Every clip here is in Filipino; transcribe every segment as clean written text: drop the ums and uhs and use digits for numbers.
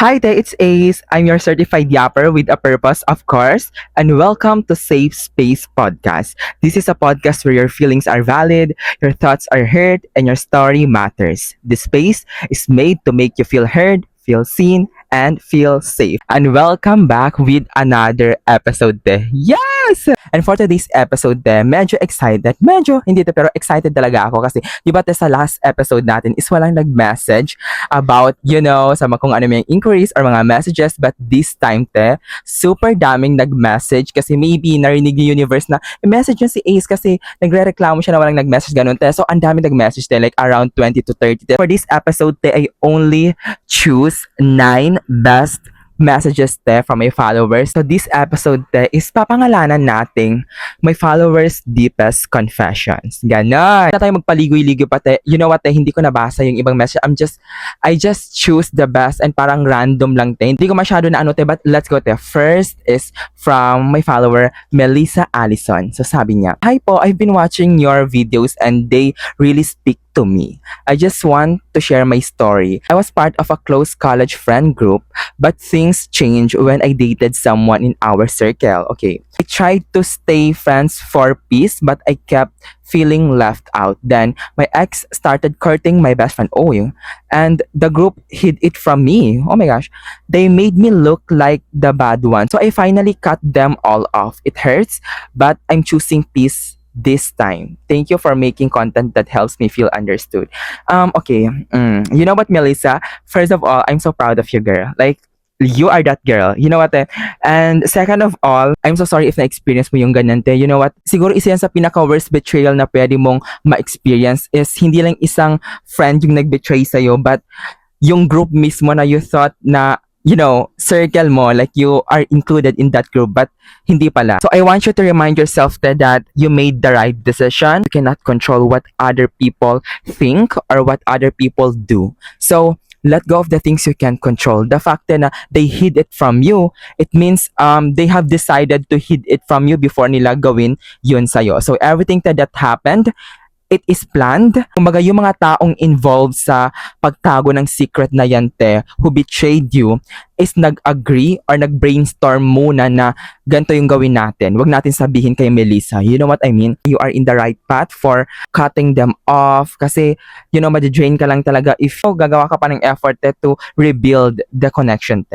Hi there, it's Ace. I'm your certified yapper with a purpose, of course, and welcome to Safe Space Podcast. This is a podcast where your feelings are valid, your thoughts are heard, and your story matters. This space is made to make you feel heard, feel seen, and feel safe. And welcome back with another episode. Yes! And for today's episode, medyo excited. Medyo, hindi pero excited talaga ako kasi, di ba sa last episode natin is walang nag-message about, sa mga kung ano may inquiries or mga messages. But this time, super daming nag-message kasi maybe narinig ni Universe na message yun si Ace kasi nagre-reklamo siya na walang nag-message ganun, So, ang daming nag-message, like around 20 to 30. For this episode, I only choose 9 best messages from my followers. So this episode is papangalanan nating my followers' deepest confessions. Ganon. Na tayo magpaligoy-ligoy pa You know what hindi ko nabasa yung ibang message. I just choose the best and parang random lang Hindi ko masyado na but let's go First is from my follower, Melissa Allison. So sabi niya, "Hi po, I've been watching your videos and they really speak to me. I just want to share my story. I was part of a close college friend group, but things changed when I dated someone in our circle. Okay. I tried to stay friends for peace, but I kept feeling left out. Then my ex started courting my best friend. And the group hid it from me. Oh my gosh. They made me look like the bad one. So I finally cut them all off. It hurts, but I'm choosing peace this time. Thank you for making content that helps me feel understood." Okay. You know what, Melissa? First of all, I'm so proud of you, girl. Like, you are that girl. You know what? And second of all, I'm so sorry if na-experience mo yung ganyan, You know what? Siguro isa yan sa pinaka-worst betrayal na pwede mong ma-experience is hindi lang isang friend yung nag-betray sa'yo, but yung group mismo na you thought na circle mo, like you are included in that group, but hindi pala. So I want you to remind yourself that you made the right decision. You cannot control what other people think or what other people do. So let go of the things you can control. The fact na they hid it from you, it means they have decided to hid it from you before nila gawin yun sa'yo. So everything that happened, it is planned. Kumbaga, yung mga taong involved sa pagtago ng secret na yan, who betrayed you, is nag-agree or nag-brainstorm muna na ganito yung gawin natin. Huwag natin sabihin kay Melissa. You know what I mean? You are in the right path for cutting them off kasi, madi-drain ka lang talaga if gagawa ka pa ng effort to rebuild the connection,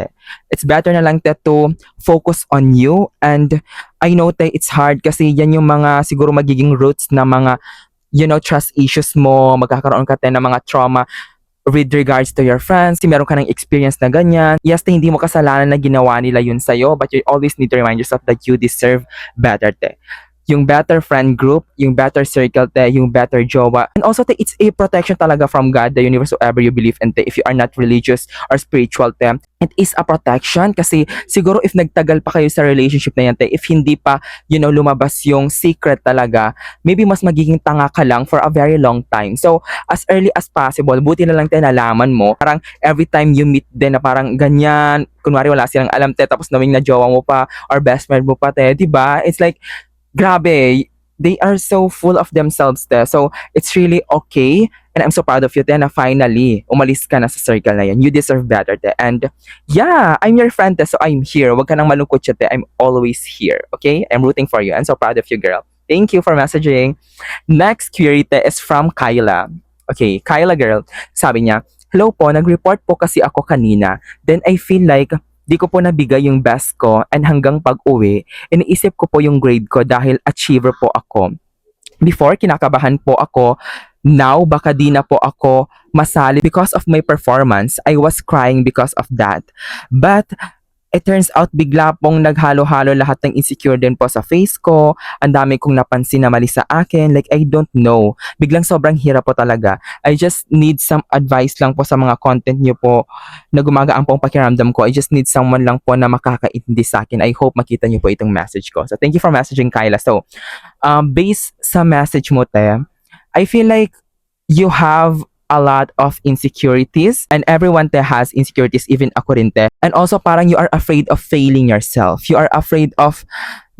It's better na lang to focus on you. And I know, it's hard kasi yan yung mga siguro magiging roots na mga trust issues mo, magkakaroon ka ng mga trauma with regards to your friends. Meron ka ng experience na ganyan. Yes, hindi mo kasalanan na ginawa nila yun sa'yo, but you always need to remind yourself that you deserve better, Yung better friend group, yung better circle, yung better jowa. And also, it's a protection talaga from God, the universe, whoever you believe in, if you are not religious or spiritual, it is a protection kasi siguro if nagtagal pa kayo sa relationship na yan, if hindi pa, lumabas yung secret talaga, maybe mas magiging tanga ka lang for a very long time. So, as early as possible, buti na lang nalaman mo, parang every time you meet din na parang ganyan, kunwari wala silang alam, tapos knowing na jowa mo pa or best friend mo pa, diba? It's like, grabe, they are so full of themselves, So, it's really okay. And I'm so proud of you, na finally, umalis ka na sa circle na yan. You deserve better, And, yeah, I'm your friend, so I'm here. Huwag ka nang malungkot siya, I'm always here, okay? I'm rooting for you. I'm so proud of you, girl. Thank you for messaging. Next query, is from Kyla. Okay, Kyla, girl. Sabi niya, "Hello po, nag-report po kasi ako kanina. Then I feel like di ko po nabigay yung best ko and hanggang pag-uwi, iniisip ko po yung grade ko dahil achiever po ako. Before, kinakabahan po ako. Now, baka di na po ako masali because of my performance. I was crying because of that. But it turns out bigla pong naghalo-halo lahat ng insecure din po sa face ko. Ang dami kong napansin na mali sa akin. Like, I don't know. Biglang sobrang hirap po talaga. I just need some advice lang po sa mga content niyo po na gumagaan po ang pakiramdam ko. I just need someone lang po na makakaintindi sa akin. I hope makita niyo po itong message ko." So, thank you for messaging, Kyla. So, based sa message mo, I feel like you have a lot of insecurities and everyone has insecurities, even ako rin, And also parang you are afraid of failing yourself. You are afraid of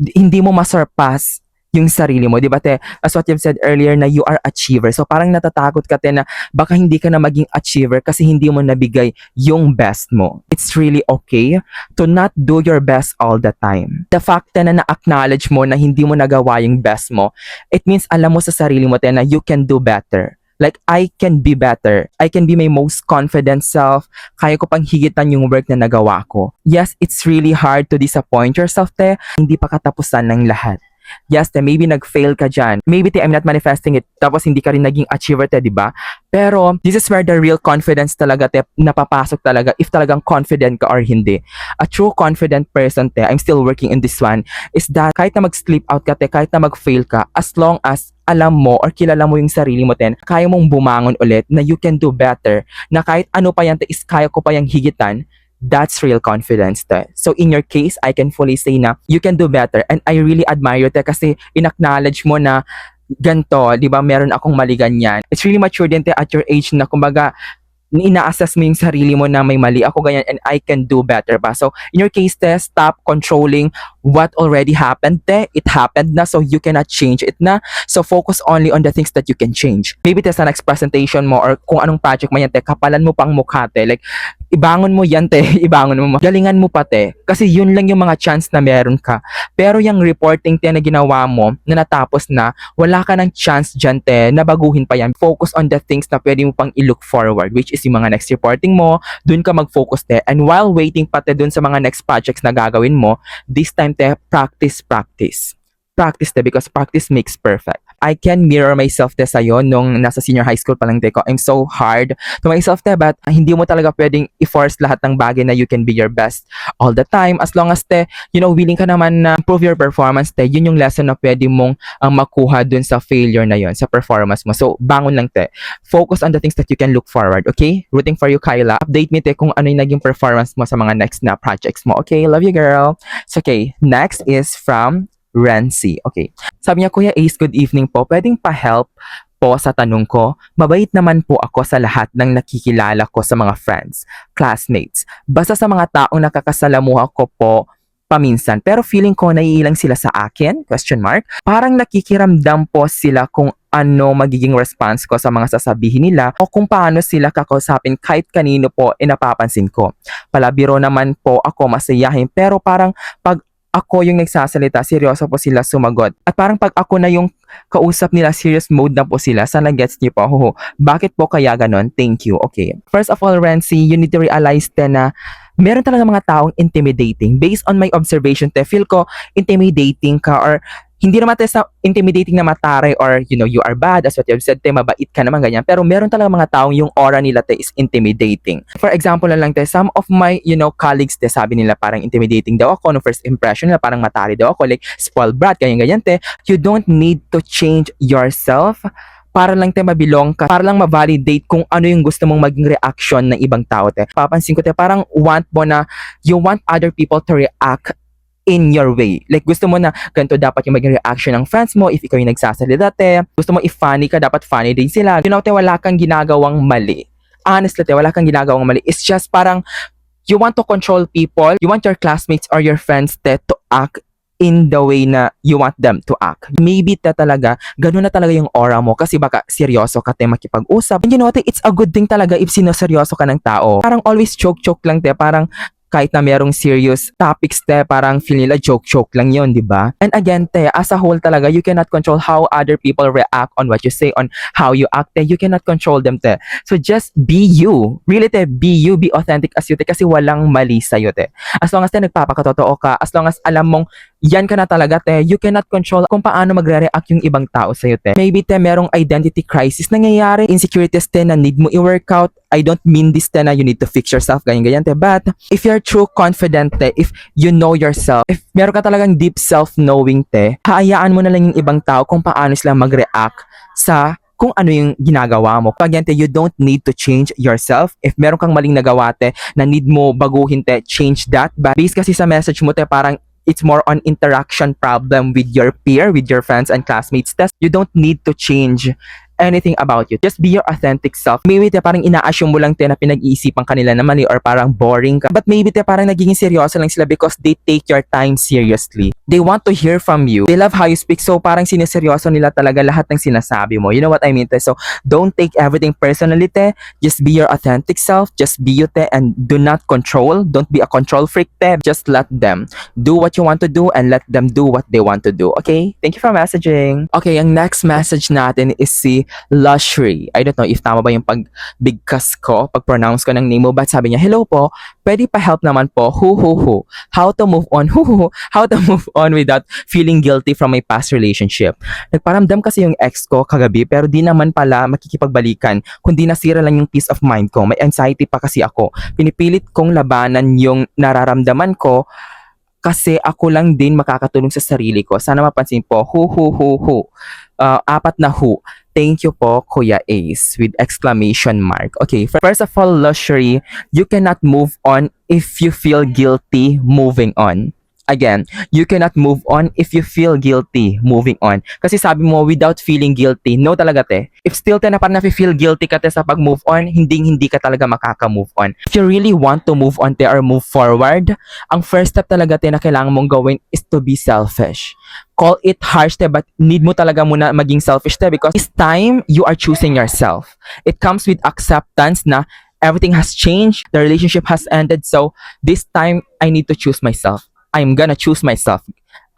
hindi mo masurpass yung sarili mo, 'di ba te? As what you've said earlier na you are achiever. So parang natatakot ka te na baka hindi ka na maging achiever kasi hindi mo nabigay yung best mo. It's really okay to not do your best all the time. The fact na na-acknowledge mo na hindi mo nagawa yung best mo, it means alam mo sa sarili mo te na you can do better. Like, I can be better. I can be my most confident self. Kaya ko pang higitan yung work na nagawa ko. Yes, it's really hard to disappoint yourself, te. Hindi pa katapusan ng lahat. Yes, te, maybe nag-fail ka dyan. Maybe, te, I'm not manifesting it. Tapos, hindi ka rin naging achiever, te, di ba? Pero, this is where the real confidence talaga, te, napapasok talaga if talagang confident ka or hindi. A true confident person, te, I'm still working in this one, is that kahit na mag-slip out ka, te, kahit na mag-fail ka, as long as alam mo or kilala mo yung sarili mo, ten, kaya mong bumangon ulit na you can do better, na kahit ano pa yan, te, is kaya ko pa yung higitan, that's real confidence, te. So in your case, I can fully say na you can do better and I really admire you, te, kasi in-acknowledge mo na ganto, di ba, meron akong mali ganyan. It's really mature din, te, at your age na kumbaga ina-assess mo yung sarili mo na may mali ako ganyan and I can do better pa. So, in your case, te, stop controlling what already happened, te. It happened na, so you cannot change it na. So, focus only on the things that you can change. Maybe, te, sa next presentation mo or kung anong project mo yan, te, kapalan mo pang mukha, te. Like, ibangon mo yan, te. Ibangon mo. Galingan mo pa, te. Kasi yun lang yung mga chance na meron ka. Pero yung reporting, te, na ginawa mo, na natapos na, wala ka ng chance dyan, te, na baguhin pa yan. Focus on the things na pwede mo pang i-look forward, which is yung mga next reporting mo. Dun ka mag-focus, te. And while waiting pa, te, dun sa mga next projects na gagawin mo, this time, te, practice. Practice, te, because practice makes perfect. I can mirror myself, te, sa'yo nung nasa senior high school pa lang, te, ko. I'm so hard to myself, te, but hindi mo talaga pwedeng i-force lahat ng bagay na you can be your best all the time. As long as, te, willing ka naman na improve your performance, te, yun yung lesson na pwede mong makuha dun sa failure na yun, sa performance mo. So, bangon lang, te. Focus on the things that you can look forward, okay? Rooting for you, Kyla. Update me, te, kung ano yung naging performance mo sa mga next na projects mo. Okay, love you, girl. So, okay, next is from Renzi. Okay. Sabi niya, Kuya Ace, good evening po. Pwedeng pa-help po sa tanong ko? Mabait naman po ako sa lahat ng nakikilala ko sa mga friends, classmates. Basta sa mga taong nakakasalamuha ko po paminsan. Pero feeling ko naiilang sila sa akin? Question mark. Parang nakikiramdam po sila kung ano magiging response ko sa mga sasabihin nila o kung paano sila kakausapin kahit kanino po napapansin ko. Palabiro naman po ako, masayahin, pero parang pag ako yung nagsasalita, seryoso po sila sumagot. At parang pag ako na yung kausap nila, serious mode na po sila. Sana gets niyo po. Bakit po kaya ganon? Thank you. Okay. First of all, Renzi, you need to realize na meron talaga mga taong intimidating. Based on my observation, feel ko intimidating ka or hindi naman tayo sa intimidating na matare or, you are bad, as what you have said, mabait ka naman, ganyan. Pero meron talaga mga taong yung aura nila, is intimidating. For example na lang, some of my, colleagues, sabi nila parang intimidating daw ako, no first impression nila, parang matari daw ako, like, spoiled brat, ganyan, You don't need to change yourself para lang mabilong ka, para lang ma-validate kung ano yung gusto mong maging reaction ng ibang tao, Papansin ko, parang you want other people to react in your way. Like, gusto mo na ganito dapat yung maging reaction ng friends mo if ikaw yung nagsasalita, Gusto mo if-funny ka, dapat funny din sila. Wala kang ginagawang mali. Honestly, wala kang ginagawang mali. It's just parang you want to control people. You want your classmates or your friends, to act in the way na you want them to act. Maybe talaga, ganun na talaga yung aura mo kasi baka seryoso ka makipag-usap. And it's a good thing talaga if sinoseryoso ka ng tao. Parang always joke-joke lang, parang kahit na merong serious topics, parang feel nila joke-joke lang yon, di ba? And again, as a whole talaga, you cannot control how other people react on what you say, on how you act, You cannot control them, So just be you. Really, be you, be authentic as you, kasi walang mali sa'yo, As long as, nagpapakatotoo ka, as long as alam mong yan ka na talaga, you cannot control kung paano magre-react yung ibang tao sa'yo, Maybe, merong identity crisis nangyayari, insecurities, na need mo i-workout. I don't mean this, na you need to fix yourself, ganyan, But if you're true confident, if you know yourself, if meron ka talagang deep self-knowing, hayaan mo na lang yung ibang tao kung paano sila mag-react sa kung ano yung ginagawa mo. Again, you don't need to change yourself. If meron kang maling nagawa, na need mo baguhin, change that. But based kasi sa message mo, parang it's more on interaction problem with your peer, with your friends and classmates. You don't need to change anything about you. Just be your authentic self. Maybe te parang ina-assume mo lang te na pinag-iisipan kanila na mali or parang boring ka. But maybe te parang nagiging seryoso lang sila because they take your time seriously. They want to hear from you. They love how you speak. So parang sineseryoso nila talaga lahat ng sinasabi mo. You know what I mean te? So don't take everything personally te. Just be your authentic self. Just be you te and do not control. Don't be a control freak te. Just let them do what you want to do and let them do what they want to do. Okay? Thank you for messaging. Okay, ang next message natin is si Lushry. I don't know if tama ba yung pagbigkas ko, pag-pronounce ko ng name mo, but sabi niya, hello po, pwede pa help naman po, hu. How to move on, hu. How to move on without feeling guilty from my past relationship. Nagparamdam kasi yung ex ko kagabi, pero di naman pala makikipagbalikan, kundi nasira lang yung peace of mind ko. May anxiety pa kasi ako. Pinipilit kong labanan yung nararamdaman ko kasi ako lang din makakatulong sa sarili ko. Sana mapansin po, hu. Apat na hu. Thank you po, Kuya Ace, with exclamation mark. Okay, first of all, Lushry, you cannot move on if you feel guilty moving on. Again, you cannot move on if you feel guilty moving on. Kasi sabi mo, without feeling guilty, no talaga te. If still te na parang nafe-feel guilty ka te sa pag-move on, hindi ka talaga makaka-move on. If you really want to move on te or move forward, ang first step talaga te na kailangan mong gawin is to be selfish. Call it harsh te, but need mo talaga muna maging selfish te because this time, you are choosing yourself. It comes with acceptance na everything has changed, the relationship has ended, so this time, I need to choose myself. I'm gonna choose myself.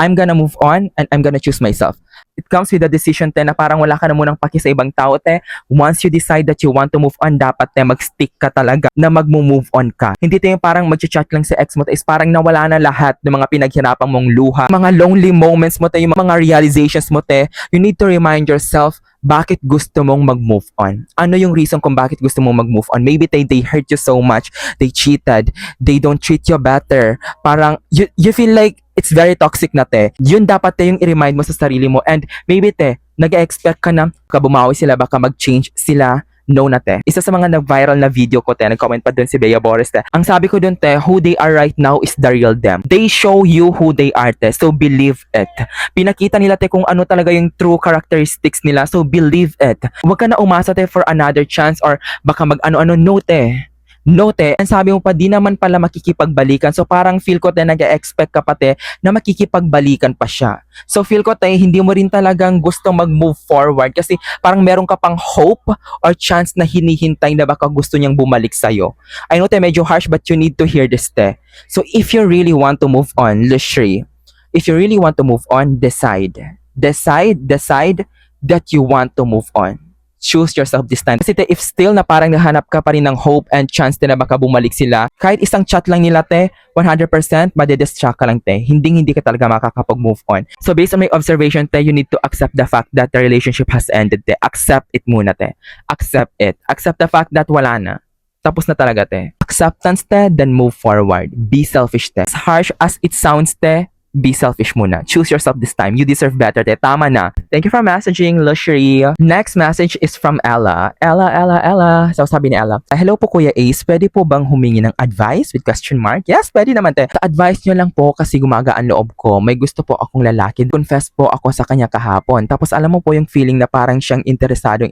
I'm gonna move on and I'm gonna choose myself. It comes with a decision te na parang wala ka na munang paki sa ibang tao te. Once you decide that you want to move on, dapat te mag-stick ka talaga na mag-move on ka. Hindi te yung parang mag-chat lang sa ex mo te is parang nawala na lahat ng mga pinaghirapan mong luha. Mga lonely moments mo te, yung mga realizations mo te. You need to remind yourself bakit gusto mong mag-move on. Ano yung reason kung bakit gusto mong mag-move on? Maybe they hurt you so much, they cheated, they don't treat you better. Parang you feel like it's very toxic na te. Yun dapat te yung i-remind mo sa sarili mo and maybe te, nag-expect ka na bumawi sila, baka mag-change sila. No na te. Isa sa mga nag-viral na video ko te, nag-comment pa dun si Bea Boris te. Ang sabi ko dun te, who they are right now is the real them. They show you who they are te, so believe it. Pinakita nila te kung ano talaga yung true characteristics nila, so believe it. Huwag ka na umasa te for another chance or baka mag-ano-ano, no te. No te, ang sabi mo pa di naman pala makikipagbalikan. So parang feel ko te nag-expect ka pa te na makikipagbalikan pa siya. So feel ko te hindi mo rin talagang gusto mag-move forward kasi parang meron ka pang hope or chance na hinihintay na baka gusto niyang bumalik sa'yo. I know te medyo harsh but you need to hear this te. So if you really want to move on, Lushry, if you really want to move on, decide that you want to move on. Choose yourself this time. Kasi te, if still na parang nahanap ka pa rin ng hope and chance te na baka bumalik sila, kahit isang chat lang nila te, 100% madidistract ka lang te. Hindi ka talaga makakapag-move on. So based on my observation te, you need to accept the fact that the relationship has ended te. Accept it muna te. Accept it. Accept the fact that wala na. Tapos na talaga te. Acceptance te, then move forward. Be selfish te. As harsh as it sounds te, be selfish muna. Choose yourself this time. You deserve better te. Tama na. Thank you for messaging, Lushry. Next message is from Ella. Ella. So sabi ni Ella, hello po Kuya Ace, pwede po bang humingi ng advice with question mark? Yes, pwede naman te. Advice nyo lang po kasi gumagaan loob ko. May gusto po akong lalaki. Confess po ako sa kanya kahapon. Tapos alam mo po yung feeling na parang siyang interesado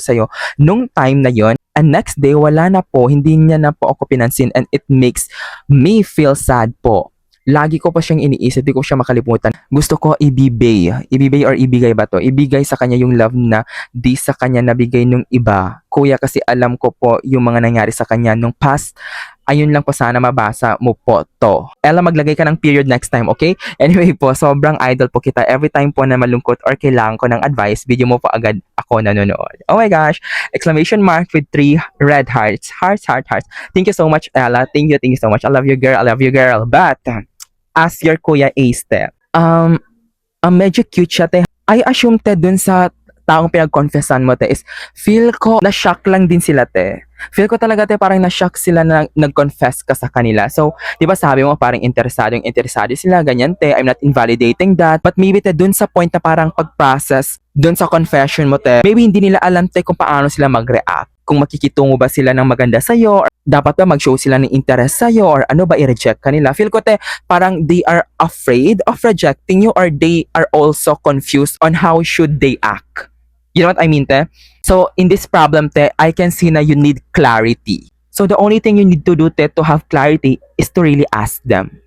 sa'yo. Nung time na yon, and next day, wala na po. Hindi niya na po ako pinansin and it makes me feel sad po. Lagi ko pa siyang iniisip, di ko siya makalimutan. Gusto ko ibibigay or ibigay ba to? Ibigay sa kanya yung love na di sa kanya nabigay nung iba. Kuya, kasi alam ko po yung mga nangyari sa kanya nung past. Ayun lang po, sana mabasa mo po to. Ella, maglagay ka ng period next time, okay? Anyway po, sobrang idol po kita. Every time po na malungkot or kailangan ko ng advice, video mo po agad ako nanonood. Oh my gosh! Exclamation mark with 3 red hearts. Hearts. Thank you so much, Ella. Thank you so much. I love you, girl. But as your Kuya Ace te, medyo cute siya te. I assume te dun sa taong pinag-confessan mo te is feel ko na-shock lang din sila te. Feel ko talaga te parang na-shock sila na nag-confess ka sa kanila. So, di ba sabi mo parang interesado sila, ganyan te. I'm not invalidating that. But maybe te dun sa point na parang pag-process dun sa confession mo te, maybe hindi nila alam te kung paano sila mag-react. Kung makikitungo ba sila ng maganda sa'yo, or dapat ba mag-show sila ng interest sa'yo, or ano ba i-reject kanila. Feel ko te, parang they are afraid of rejecting you or they are also confused on how should they act. You know what I mean, te? So, in this problem, te, I can see na you need clarity. So, the only thing you need to do, te, to have clarity is to really ask them,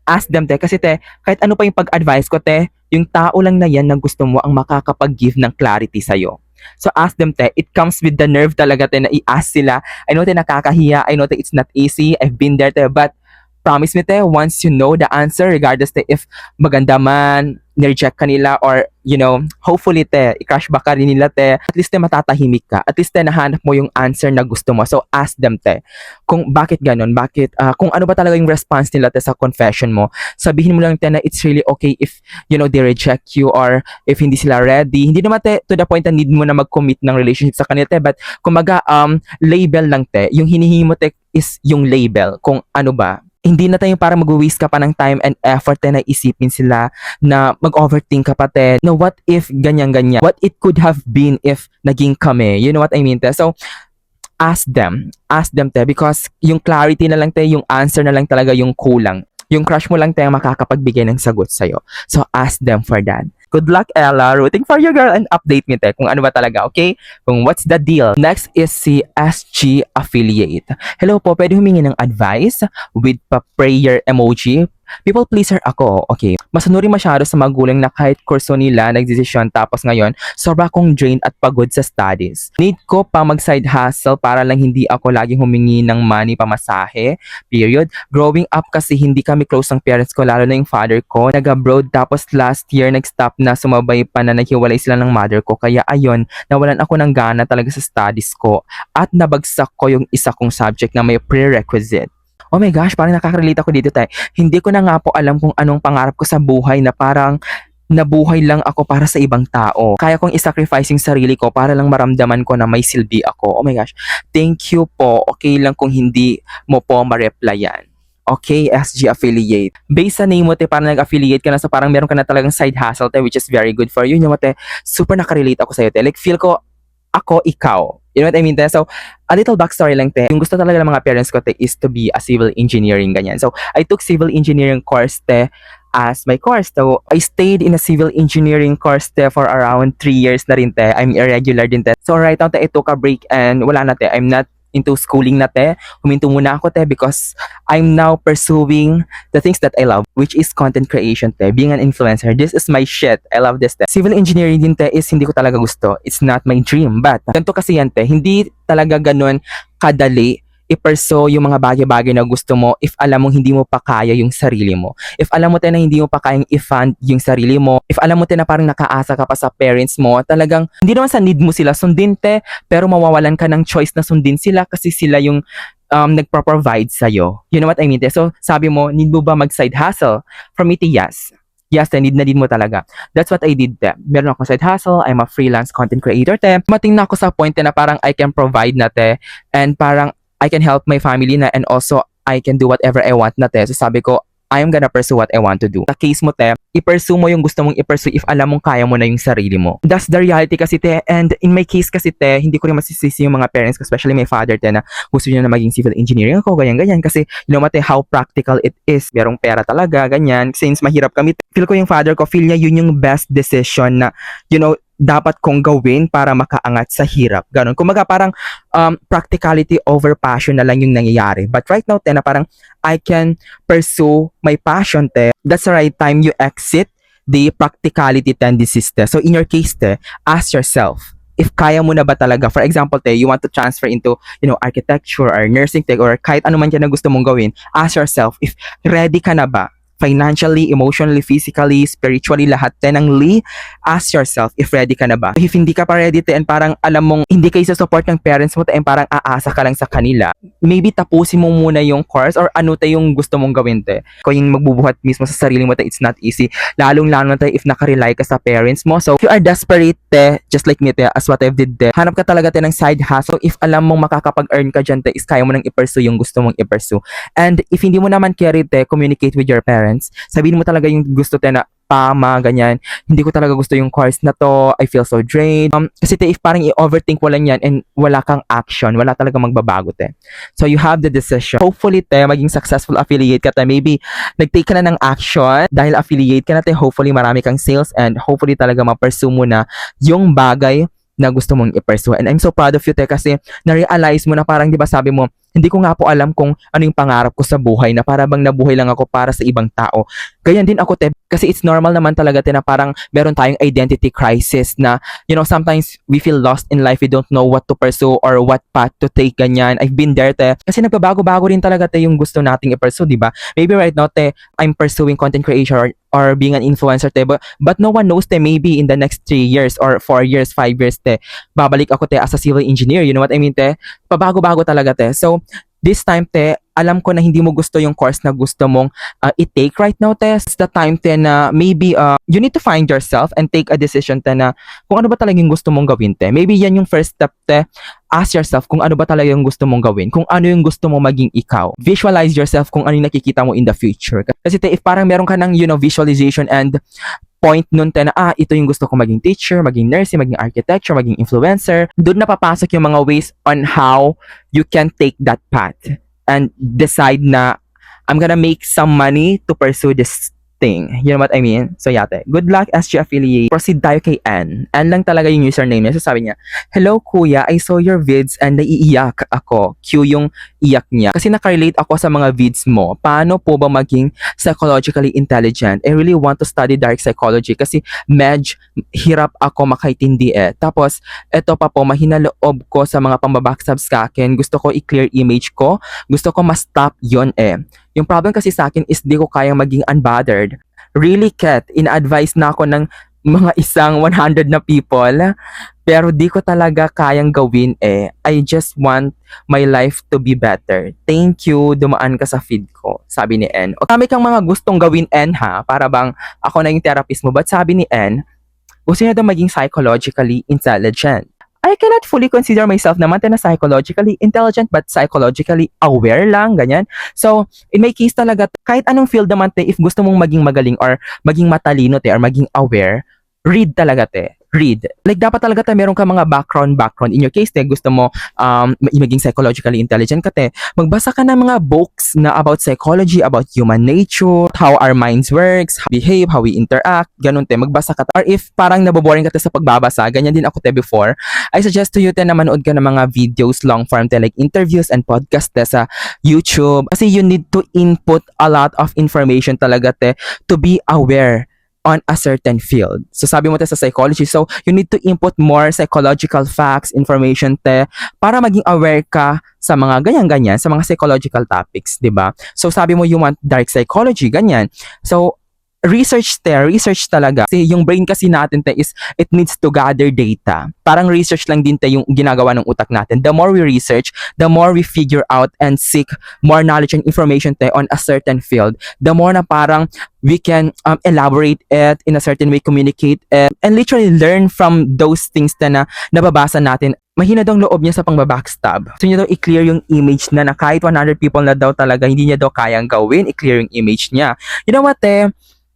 te. Kasi, te, kahit ano pa yung pag-advise ko, te, yung tao lang na yan na gusto mo ang makakapag-give ng clarity sa'yo. So, ask them, te. It comes with the nerve talaga, te, na i-ask sila. I know, te, nakakahiya. I know, te, it's not easy. I've been there, te. But, promise me, te, once you know the answer, regardless, te, if maganda man, nireject ka nila, or, hopefully, te, i-crush back ka rin nila, te, at least, te, matatahimik ka. At least, te, nahanap mo yung answer na gusto mo. So, ask them, te, kung bakit ganun, kung ano ba talaga yung response nila, te, sa confession mo. Sabihin mo lang, te, na it's really okay if, they reject you, or if hindi sila ready. Hindi naman, te, to the point na need mo na mag-commit ng relationship sa kanila, te, but, kumaga, label lang, te, yung hinihingi mo, te, is yung label, kung ano ba. Hindi na tayo para mag-waste ka pa ng time and effort na isipin sila, na mag-overthink ka pa, te, na what if ganyan-ganyan, what it could have been if naging kami, you know what I mean, te? So, ask them, te, because yung clarity na lang, te, yung answer na lang talaga yung kulang. Yung crush mo lang, te, ang makakapagbigay ng sagot sa'yo. So, ask them for that. Good luck, Ella. Rooting for you, girl. And update me, te, kung ano ba talaga, okay? Kung what's the deal. Next is si SG Affiliate. Hello po, pwede humingi ng advice with pa-prayer emoji. People pleaser ako, okay. Masanuri masyado sa magulang na kahit kurso nila nagdesisyon, tapos ngayon, sobra akong drained at pagod sa studies. Need ko pa mag-side hustle para lang hindi ako laging humingi ng money pamasahe, period. Growing up kasi hindi kami close ng parents ko, lalo na yung father ko. Nag-abroad, tapos last year nag-stop na, sumabay pa na naghiwalay sila ng mother ko. Kaya ayun, nawalan ako ng gana talaga sa studies ko at nabagsak ko yung isa kong subject na may prerequisite. Oh my gosh, parang nakaka-relate ako dito, tayo. Hindi ko na nga po alam kung anong pangarap ko sa buhay, na parang nabuhay lang ako para sa ibang tao. Kaya kong i-sacrifice yung sarili ko para lang maramdaman ko na may silbi ako. Oh my gosh. Thank you po. Okay lang kung hindi mo po ma-replyan. Okay, SG Affiliate. Based sa name mo, te, parang nag-affiliate ka na, so parang meron ka na talagang side hustle, te, which is very good for you. Yung mo, te, super nakarelate ako sa'yo, te. Like, feel ko, ako, ikaw. You know what I mean, te? So, a little backstory lang, te. Yung gusto talaga ng mga parents ko, te, is to be a civil engineering, ganyan. So, I took civil engineering course, te, as my course. So, I stayed in a civil engineering course, te, for around 3 years na rin, te. I'm irregular din, te. So, right now, te, I took a break and wala na, te. I'm not into schooling na, te. Huminto muna ako, te, because I'm now pursuing the things that I love, which is content creation, te. Being an influencer. This is my shit. I love this, te. Civil engineering din, te, is hindi ko talaga gusto. It's not my dream. But, ganito kasi yan, te. Hindi talaga ganun kadali i-pursue yung mga bagay-bagay na gusto mo if alam mong hindi mo pa kaya yung sarili mo. If alam mo, te, na hindi mo pa kayang i-fund yung sarili mo. If alam mo, te, na parang nakaasa ka pa sa parents mo, talagang hindi naman sa need mo sila sundin, te, pero mawawalan ka ng choice na sundin sila kasi sila yung nagpro-provide sa'yo. You know what I mean, te? So, sabi mo, need mo ba mag-side hustle? For me, te, yes. Yes, te, need na need mo talaga. That's what I did, te. Meron akong side hustle, I'm a freelance content creator, te. Mating na ako sa point, te, na parang I can provide na, te, and parang I can help my family na, and also I can do whatever I want na, te. So sabi ko, I am gonna pursue what I want to do. Sa case mo, te, i-pursue mo yung gusto mong i-pursue if alam mong kaya mo na yung sarili mo. That's the reality kasi, te. And in my case kasi, te, hindi ko rin masisisi yung mga parents ko, especially my father, te, na gusto niya na maging civil engineering ako, ganyan-ganyan. Kasi, you know what, te, how practical it is. Merong pera talaga, ganyan. Since mahirap kami, feel ko yung father ko, feel niya yun yung best decision na, dapat kong gawin para makaangat sa hirap. Ganon. Kumaga parang practicality over passion na lang yung nangyayari. But right now, te, na parang I can pursue my passion, te. That's the right time you exit the practicality tendencies, te. So in your case, te, ask yourself, if kaya mo na ba talaga. For example, te, you want to transfer into, architecture or nursing, te, or kahit ano man yan na gusto mong gawin, ask yourself if ready ka na ba financially, emotionally, physically, spiritually, lahat, tenangly, ask yourself if ready ka na ba. If hindi ka pa ready, te, and parang alam mong hindi kayo sa support ng parents mo, te, and parang aasa ka lang sa kanila, maybe tapusin mo muna yung course or ano, te, yung gusto mong gawin, te. Kung yung magbubuhat mismo sa sarili mo, te, it's not easy. Lalong-lalo na, te, if nakarely ka sa parents mo. So, if you are desperate, te, just like me, te, as what I did, te, hanap ka talaga, te, ng side hustle. If alam mong makakapag-earn ka dyan, te, is kaya mo nang i-pursue yung gusto mong i-pursue. And if hindi mo naman carry, te, communicate with your parents. Sabihin mo talaga yung gusto, te, na tama, ganyan. Hindi ko talaga gusto yung course na to. I feel so drained. Kasi, te, if parang i-overthink mo lang yan and wala kang action, wala talaga magbabago, te. So, you have the decision. Hopefully, te, maging successful affiliate ka, te. Maybe, nag-take ka na ng action dahil affiliate ka na, te. Hopefully, marami kang sales and hopefully talaga ma-pursue mo na yung bagay na gusto mong i-pursue. And I'm so proud of you, te, kasi na-realize mo na parang, di ba sabi mo, hindi ko nga po alam kung ano yung pangarap ko sa buhay, na para bang nabuhay lang ako para sa ibang tao. Ganyan din ako, te, kasi it's normal naman talaga, te, na parang meron tayong identity crisis na, sometimes we feel lost in life, we don't know what to pursue or what path to take, ganyan. I've been there, te, kasi nagbabago-bago rin talaga, te, yung gusto nating i-pursue, di ba? Maybe right now, te, I'm pursuing content creation or being an influencer, te, but no one knows, te, maybe in the next 3 years or 4 years, 5 years, te, babalik ako, te, as a civil engineer, you know what I mean, te? Pabago-bago talaga, te. So, this time, te, alam ko na hindi mo gusto yung course na gusto mong i-take right now, te. It's the time, te, na maybe you need to find yourself and take a decision, te, na kung ano ba talaga yung gusto mong gawin, te. Maybe yan yung first step, te. Ask yourself kung ano ba talaga yung gusto mong gawin, kung ano yung gusto mong maging ikaw. Visualize yourself kung ano yung nakikita mo in the future. Kasi, te, if parang meron ka ng, visualization and point nun, te, na ito yung gusto ko maging teacher, maging nursing, maging architecture, maging influencer, doon na papasok yung mga ways on how you can take that path and decide na I'm gonna make some money to pursue this thing. You know what I mean? So yate, good luck SG affiliate. Proceed tayo kay Ann. Ann lang talaga yung username niya. So sabi niya, hello kuya, I saw your vids and naiiyak ako. Q yung iyak niya. Kasi nakarelate ako sa mga vids mo. Paano po ba maging psychologically intelligent? I really want to study dark psychology kasi hirap ako makaintindi eh. Tapos, eto pa po, mahina loob ko sa mga pambabackstab sa akin. Gusto ko i-clear image ko. Gusto ko ma-stop yon eh. Yung problem kasi sa akin is di ko kayang maging unbothered. Really, Kat, in-advise na ako ng mga isang 100 na people, pero di ko talaga kayang gawin eh. I just want my life to be better. Thank you, dumaan ka sa feed ko, sabi ni N. O kami kang mga gustong gawin, N, ha? Para bang ako na yung therapist mo. But sabi ni N, gusto niya daw maging psychologically intelligent. I cannot fully consider myself naman na psychologically intelligent but psychologically aware lang, ganyan. So, in my case talaga, kahit anong field naman, te, if gusto mong maging magaling or maging matalino, te, or maging aware, read talaga, te. Read. Like, dapat talaga, te, meron ka mga background. In your case, te, gusto mo maging psychologically intelligent ka, te, magbasa ka ng mga books na about psychology, about human nature, how our minds works, how we behave, how we interact, ganun, te, magbasa ka. Or if parang naboboring ka, te, sa pagbabasa, ganyan din ako, te, before, I suggest to you, te, na manood ka ng mga videos long form, te, like interviews and podcast, te, sa YouTube. Kasi you need to input a lot of information talaga, te, to be aware on a certain field. So sabi mo, te, sa psychology, so you need to input more psychological facts, information, te, para maging aware ka sa mga ganyan-ganyan, sa mga psychological topics, di ba? So sabi mo, you want dark psychology, ganyan. So research talaga. Kasi yung brain kasi natin, te, is it needs to gather data. Parang research lang din, te, yung ginagawa ng utak natin. The more we research, the more we figure out and seek more knowledge and information, te, on a certain field, the more na parang we can elaborate it in a certain way, communicate it, and literally learn from those things na nababasa natin. Mahina daw loob niya sa pangbabackstab. So niya daw i-clear yung image na kahit 100 people na daw talaga, hindi niya daw kayang gawin, i-clear yung image niya. You know what, te?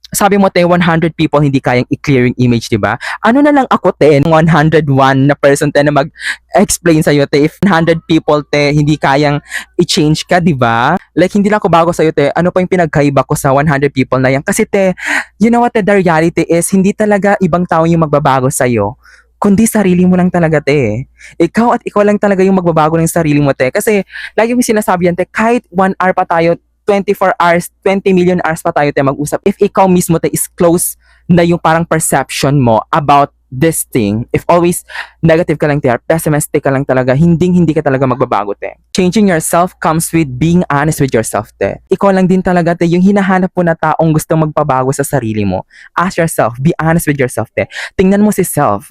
Sabi mo, te, 100 people hindi kayang i-clear yung image, di ba? Ano na lang ako, te, 101 na person, te, na mag-explain sa'yo, te, if 100 people, te, hindi kayang i-change ka, di ba? Like, hindi lang ako bago sa'yo, te, ano pa yung pinagkaiba ko sa 100 people na yan? Kasi, te, you know what, te, the reality is, hindi talaga ibang tao yung magbabago sa'yo, kundi sarili mo lang talaga, te. Ikaw at ikaw lang talaga yung magbabago ng sarili mo, te. Kasi, lagi mo sinasabi yan, te, kahit 1 hour pa tayo, 24 hours, 20 million hours pa tayo, te, mag-usap. If ikaw mismo, te, is close na yung parang perception mo about this thing, if always negative ka lang, te, pessimistic ka lang talaga, hindi ka talaga magbabago, te. Changing yourself comes with being honest with yourself, te. Ikaw lang din talaga, te, yung hinahanap mo na taong gustong magpabago sa sarili mo. Ask yourself, be honest with yourself, te. Tingnan mo si self.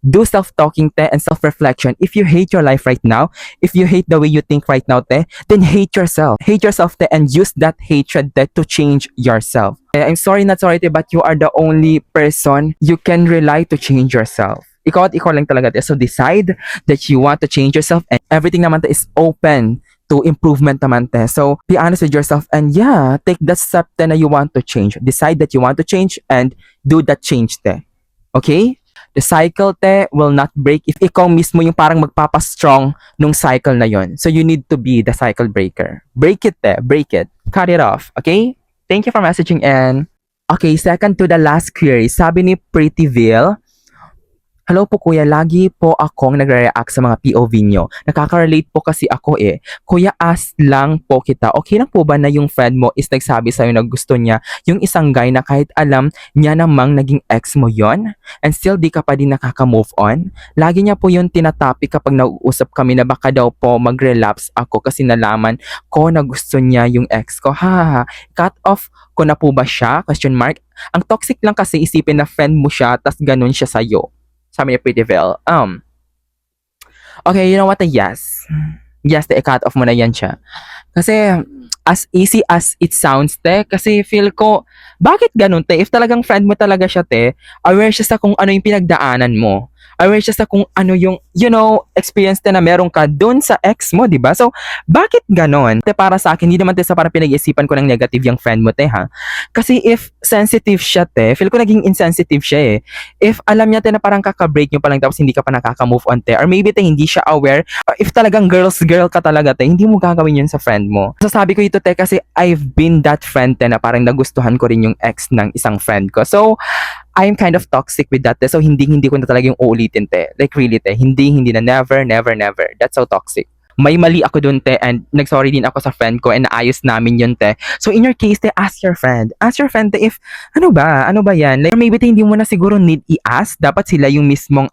Do self-talking, te, and self-reflection. If you hate your life right now, if you hate the way you think right now, te, then hate yourself. Hate yourself, te, and use that hatred, te, to change yourself. I'm sorry, not sorry, te, but you are the only person you can rely to change yourself. Ikaw at ikaw lang talaga, te. So decide that you want to change yourself, and everything naman, te, is open to improvement naman, te. So be honest with yourself, and yeah, take that step, te, na you want to change. Decide that you want to change and do that change, te. Okay? The cycle, te, will not break if ikaw mismo yung parang magpapastrong nung cycle na yon. So you need to be the cycle breaker. Break it, te. Break it. Cut it off. Okay? Thank you for messaging, N. Okay, second to the last query. Sabi ni Prettyville, Hello po kuya, lagi po akong nagre-react sa mga POV nyo. Nakaka-relate po kasi ako eh. Kuya, ask lang po kita, okay lang po ba na yung friend mo is nagsabi sa'yo na gusto niya yung isang guy na kahit alam niya namang naging ex mo yon and still di ka pa din nakaka-move on? Lagi niya po yun tinatopic kapag nag-uusap kami na baka daw po mag-relapse ako kasi nalaman ko na gusto niya yung ex ko. Ha, ha, ha. Cut off ko na po ba siya? Question mark. Ang toxic lang kasi isipin na friend mo siya tas ganun siya sa'yo. Sabi ni Pretty Veil. Okay, you know what? Yes. Yes, i-cut off mo na yan siya. Kasi, as easy as it sounds, te, kasi feel ko, bakit ganun, te? If talagang friend mo talaga siya, te, aware siya sa kung ano yung pinagdaanan mo. Aware siya sa kung ano yung, experience te na meron ka dun sa ex mo, di ba? So, bakit ganon? Te, para sa akin, hindi naman te sa parang pinag-isipan ko ng negative yung friend mo, te, ha? Kasi if sensitive siya, te, feel ko naging insensitive siya, eh. If alam niya, te, na parang kaka-break nyo pa lang tapos hindi ka pa nakaka-move on, te, or maybe, te, hindi siya aware, or if talagang girl's girl ka talaga, te, hindi mo gagawin yun sa friend mo. Sasabi ko ito, te, kasi I've been that friend, te, na parang nagustuhan ko rin yung ex ng isang friend ko. So, I'm kind of toxic with that, te. So, hindi ko na talaga yung uulitin, te. Like, really, te. Hindi na. Never, never, never. That's so toxic. May mali ako dun, te, and nagsorry din ako sa friend ko and naayos namin yun, te. So, in your case, te, ask your friend. Ask your friend, te, if, ano ba yan? Like, or maybe, te, hindi mo na siguro need i-ask. Dapat sila yung mismong,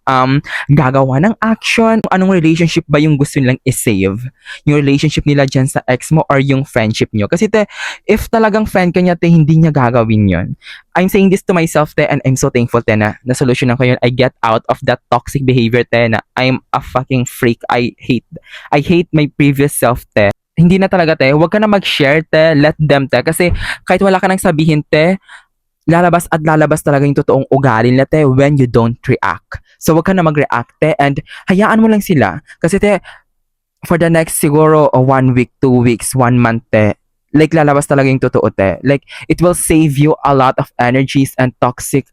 gagawa ng action. Anong relationship ba yung gusto nilang i-save? Yung relationship nila dyan sa ex mo or yung friendship nyo? Kasi, te, if talagang friend ka niya, te, hindi niya gagawin yun. I'm saying this to myself, te, and I'm so thankful, te, na na-solution ko yun. I get out of that toxic behavior, te, na I'm a fucking freak. I hate my previous self, te. Hindi na talaga, te. Huwag ka na mag-share, te. Let them, te. Kasi kahit wala ka nang sabihin, te, lalabas at lalabas talaga yung totoong ugali nila, te, when you don't react. So, huwag ka na mag-react, te, and hayaan mo lang sila. Kasi, te, for the next siguro 1 week, 2 weeks, 1 month, te, like lalabas talaga yung totoo, te. Like, it will save you a lot of energies and toxic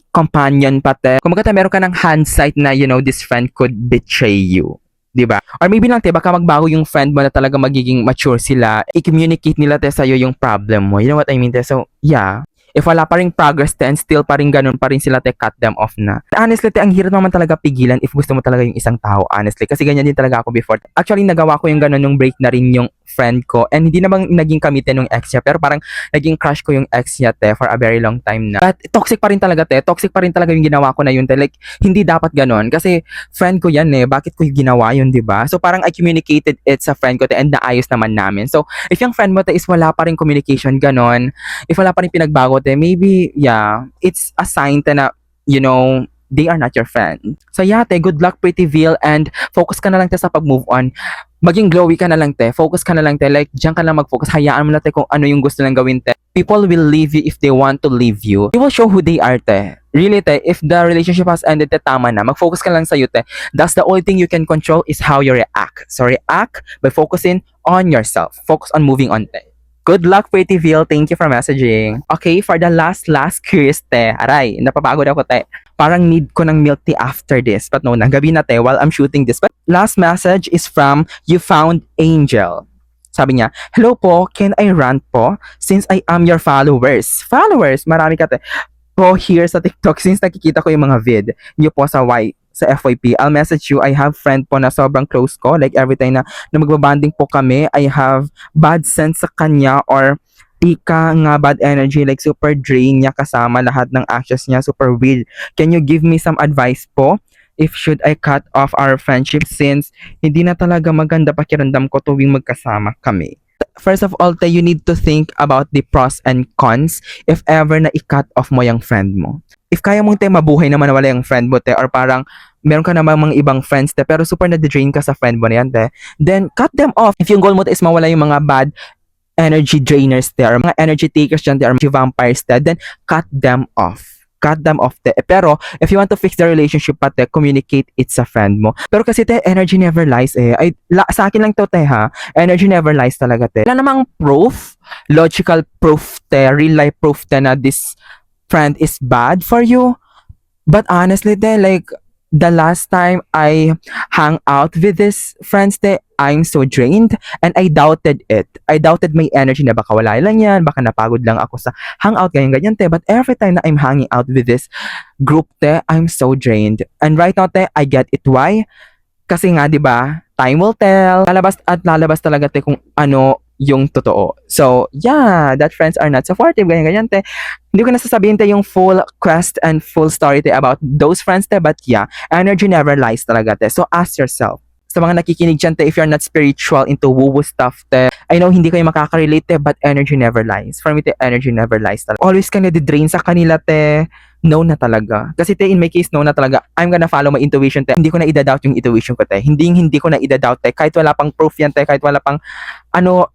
companion pa, te. Kung magkata meron ka ng hindsight na, this friend could betray you. Diba? Or maybe lang, te, baka magbago yung friend mo na talaga magiging mature sila. I-communicate nila, te, sa'yo yung problem mo. You know what I mean, te? So, yeah. If wala pa rin progress, te, and still pa rin ganun pa rin sila, te, cut them off na. Honestly, te, ang hirap naman talaga pigilan if gusto mo talaga yung isang tao, honestly. Kasi ganyan din talaga ako before. Actually, nagawa ko yung ganun nung break na rin yung friend ko. And hindi naman naging kamite nung ex niya. Pero parang naging crush ko yung ex niya, te, for a very long time na. But toxic pa rin talaga, te. Toxic pa rin talaga yung ginawa ko na yun, te. Like, hindi dapat ganun. Kasi friend ko yan, eh. Bakit ko yung ginawa yun, di ba? So, parang I communicated it sa friend ko, te, and naayos naman namin. So, if yung friend mo, te, is wala pa rin communication, ganun, if wala pa rin pinagbago, te, maybe, yeah, it's a sign te na, they are not your friend. So, yeah, te, good luck, Pretty Veil, and focus ka na lang, te, sa pag-move on. Maging glowy ka na lang, te. Focus ka na lang, te. Like, diyan ka lang mag-focus. Hayaan mo na, te, kung ano yung gusto lang gawin, te. People will leave you if they want to leave you. They will show who they are, te. Really, te, if the relationship has ended, te, tama na. Mag-focus ka lang sa'yo, te. That's the only thing you can control is how you react. So, react by focusing on yourself. Focus on moving on, te. Good luck, Pretty Veil. Thank you for messaging. Okay, for the last quiz, te. Aray, napapagod ako, te. Parang need ko ng milk tea after this. But no, gabi na, te, while I'm shooting this. But last message is from You Found Angel. Sabi niya, hello po, can I rant po? Since I am your followers. Followers, marami ka, te. Po here sa TikTok since nakikita ko yung mga vid niyo po sa FYP. I'll message you. I have friend po na sobrang close ko. Like every time na magbabanding po kami, I have bad sense sa kanya or ika nga bad energy. Like super drain niya kasama lahat ng actions niya. Super weird. Can you give me some advice po? If should I cut off our friendship since hindi na talaga maganda pakiramdam ko tuwing magkasama kami. First of all, you need to think about the pros and cons if ever na i-cut off mo yung friend mo. If kaya mong mabuhay naman na wala yung friend mo, te, or parang meron ka naman mga ibang friends, te, pero super na-drain ka sa friend mo na yan, te, then cut them off. If yung goal mo, te, is mawala yung mga bad energy drainers, te, or mga energy takers dyan, te, or mga vampires, te, then cut them off. Cut them off, te. Pero, if you want to fix the relationship pa, te, communicate it sa friend mo. Pero kasi, te, energy never lies, eh. Sa akin lang to, te, ha. Energy never lies talaga, te. Wala namang proof, logical proof, te, real life proof, te, na this friend is bad for you. But honestly, te, like, the last time I hang out with these friends, te, I'm so drained and I doubted it. I doubted my energy na baka wala lang yan, baka napagod lang ako sa hangout, ganyan-ganyan, te. But every time na I'm hanging out with this group, te, I'm so drained. And right now, te, I get it why. Kasi nga, di ba, time will tell. Lalabas at lalabas talaga, te, kung ano yung totoo. So, yeah, that friends are not supportive, ganyan-ganyan, te. Hindi ko na sasabihin, te, yung full quest and full story, te, about those friends, te. But yeah, energy never lies talaga, te. So, ask yourself. Sa mga nakikinig dyan, te, if you're not spiritual into woo-woo stuff, te, I know hindi kayo makaka-relate, te, but energy never lies. For me, te, energy never lies talaga. Always ka na-drain sa kanila, te. No na talaga. Kasi te, in my case, no na talaga. I'm gonna follow my intuition, te. Hindi ko na i-doubt yung intuition ko, te. Hindi ko na i-doubt, te. Kahit wala pang proof yan, te. Kahit wala pang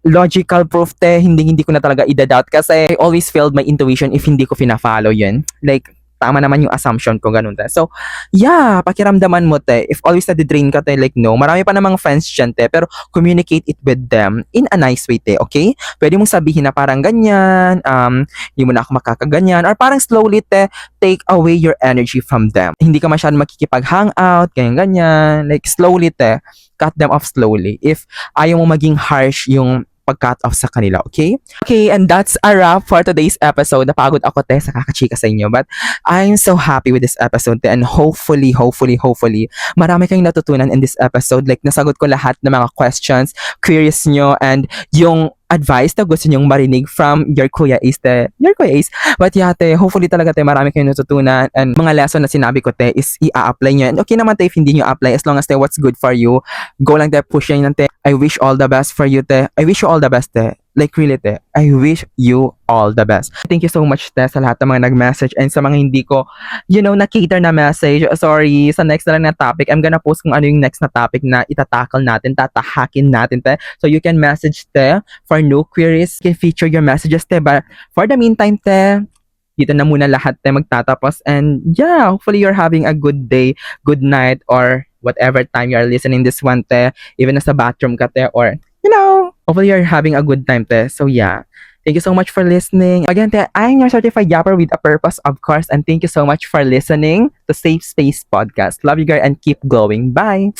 logical proof, te. Hindi ko na talaga i-doubt. Kasi I always failed my intuition if hindi ko fina-follow yun. Like, tama naman yung assumption ko, ganun, te. So, yeah, pakiramdaman mo, te. If always na-drain ka, te, like, no. Marami pa namang friends dyan, te. Pero communicate it with them in a nice way, te. Okay? Pwede mong sabihin na parang ganyan, hindi mo na ako makakaganyan, or parang slowly, te, take away your energy from them. Hindi ka masyadong makikipag-hangout, ganyan-ganyan. Like, slowly, te. Cut them off slowly. If ayaw mo maging harsh yung pag-cut off sa kanila, okay? Okay, and that's a wrap for today's episode. Napagod ako, te, sa kakachika sa inyo. But I'm so happy with this episode, te, and hopefully, marami kayong natutunan in this episode. Like, nasagot ko lahat ng mga questions, queries nyo, and yung advice na gusto nyong marinig from your Kuya Ace, te. Your Kuya Ace. But yeah, te, hopefully talaga, te, marami kayong natutunan. And mga lesson na sinabi ko, te, is i-apply nyo. And okay naman, te, if hindi nyo apply, as long as, te, what's good for you, go lang, te, push yan, te. I wish all the best for you, te. I wish you all the best, te. Like, really, te. I wish you all the best. Thank you so much, te, sa lahat ng mga nag-message and sa mga hindi ko, na-cater na message. Sorry, sa next na lang na topic, I'm gonna post kung ano yung next na topic na itatakal natin, tatahakin natin, te. So, you can message, te, for new queries. You can feature your messages, te. But for the meantime, te, dito na muna lahat, te, magtatapos. And yeah, hopefully you're having a good day, good night, or whatever time you're listening this one, te. Even nasa bathroom ka, te, or hopefully you're having a good time, te. So yeah, thank you so much for listening. Again, te, I'm your certified yapper with a purpose, of course, and thank you so much for listening to Safe Space Podcast. Love you guys and keep glowing. Bye!